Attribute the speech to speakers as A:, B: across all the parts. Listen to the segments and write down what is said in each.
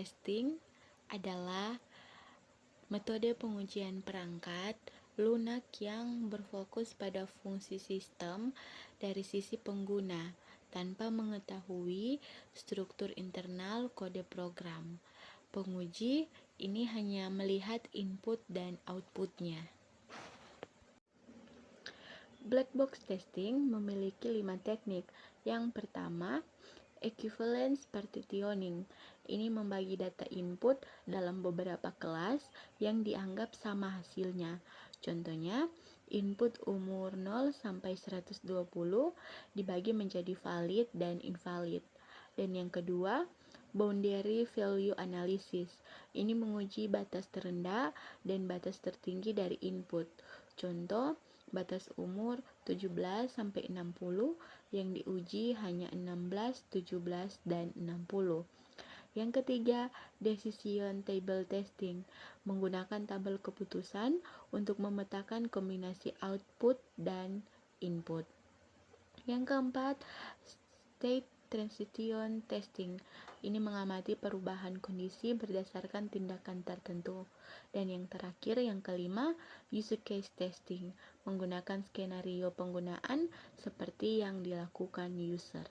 A: testing adalah metode pengujian perangkat lunak yang berfokus pada fungsi sistem dari sisi pengguna tanpa mengetahui struktur internal kode program. Penguji ini hanya melihat input dan outputnya. Black box testing memiliki 5 teknik. Yang pertama, equivalence partitioning. Ini membagi data input dalam beberapa kelas yang dianggap sama hasilnya. Contohnya, input umur 0 sampai 120 dibagi menjadi valid dan invalid. Dan yang kedua, boundary value analysis. Ini menguji batas terendah dan batas tertinggi dari input. Contoh, batas umur 17 sampai 60 yang diuji hanya 16, 17, dan 60. Yang ketiga, decision table testing, menggunakan tabel keputusan untuk memetakan kombinasi output dan input. Yang keempat, state transition testing. Ini mengamati perubahan kondisi berdasarkan tindakan tertentu. Dan yang terakhir, yang kelima, use case testing, menggunakan skenario penggunaan seperti yang dilakukan user.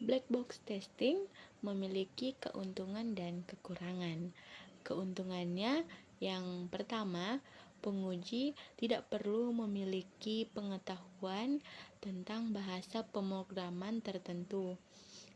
A: Black box testing memiliki keuntungan dan kekurangan. Keuntungannya yang pertama, penguji tidak perlu memiliki pengetahuan tentang bahasa pemrograman tertentu.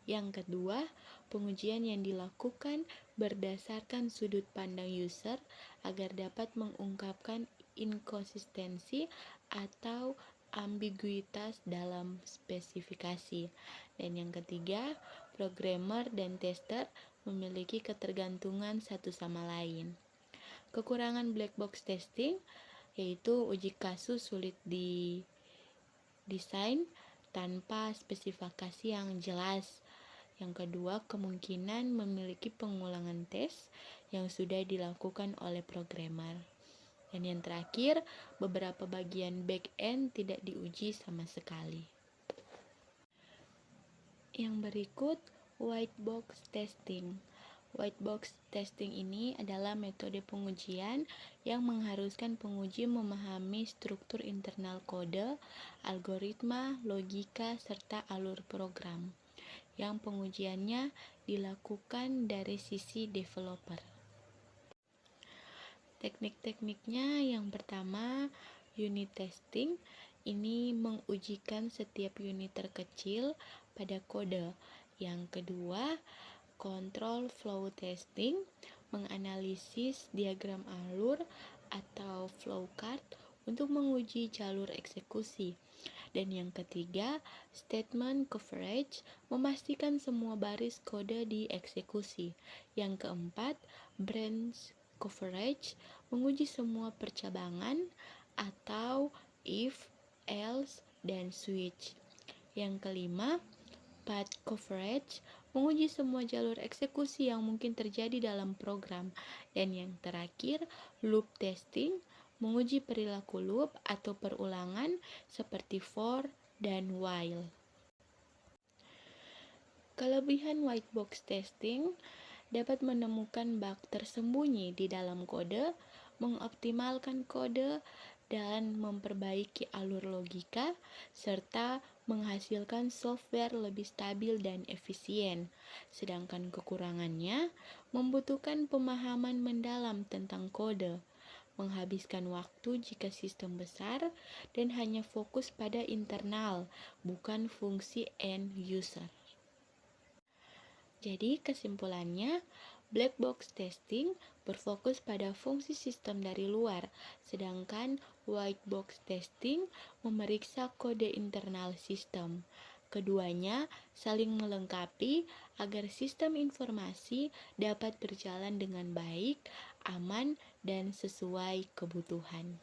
A: Yang kedua, pengujian yang dilakukan berdasarkan sudut pandang user agar dapat mengungkapkan inkonsistensi atau ambiguitas dalam spesifikasi. Dan yang ketiga, programmer dan tester memiliki ketergantungan satu sama lain. Kekurangan black box testing yaitu uji kasus sulit didesain tanpa spesifikasi yang jelas. Yang kedua, kemungkinan memiliki pengulangan tes yang sudah dilakukan oleh programmer. Dan yang terakhir, beberapa bagian back-end tidak diuji sama sekali. Yang berikut, white box testing. White box testing ini adalah metode pengujian yang mengharuskan penguji memahami struktur internal kode, algoritma, logika, serta alur program, yang pengujiannya dilakukan dari sisi developer. Teknik-tekniknya yang pertama, unit testing. Ini mengujikan setiap unit terkecil pada kode. Yang kedua, control flow testing, menganalisis diagram alur atau flow chart untuk menguji jalur eksekusi. Dan yang ketiga, statement coverage, memastikan semua baris kode dieksekusi. Yang keempat, branch coverage, menguji semua percabangan atau if, else, dan switch. Yang kelima, path coverage, menguji semua jalur eksekusi yang mungkin terjadi dalam program. Dan yang terakhir, loop testing, menguji perilaku loop atau perulangan seperti for dan while. Kelebihan white box testing dapat menemukan bug tersembunyi di dalam kode, mengoptimalkan kode, dan memperbaiki alur logika, serta menghasilkan software lebih stabil dan efisien. Sedangkan kekurangannya membutuhkan pemahaman mendalam tentang kode, menghabiskan waktu jika sistem besar, dan hanya fokus pada internal, bukan fungsi end user. Jadi kesimpulannya, black box testing berfokus pada fungsi sistem dari luar, sedangkan white box testing memeriksa kode internal sistem. Keduanya saling melengkapi agar sistem informasi dapat berjalan dengan baik, aman, dan sesuai kebutuhan.